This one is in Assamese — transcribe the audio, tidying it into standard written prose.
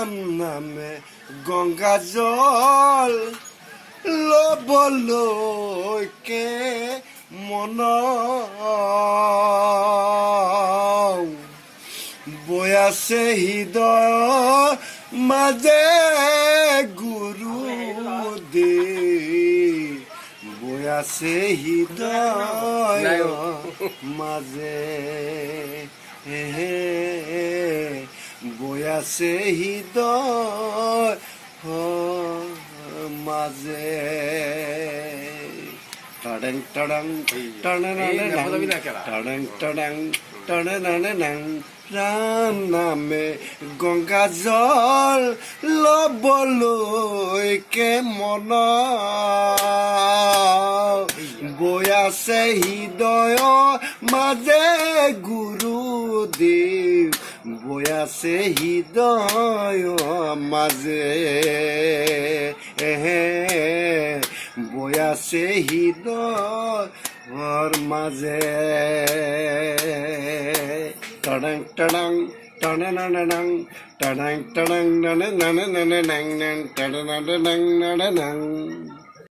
ৰাম নামে গংগা জল ল'বলৈকে মন বৈ আছে হৃদয় মাজে গুৰুদেৱ বৈ আছে হৃদয় মাজে বৈ আছে হৃদয় মাজে টডং টডং টডং ৰাম নামে গংগা জল ল'বলৈকে মন বৈ আছে হৃদয় মাজে গুৰুদেৱ বৈ আছে হৃদয় মাজে বৈ আছে হৃদয়ৰ মাজে টডং টডং টডং টডং টডং টডং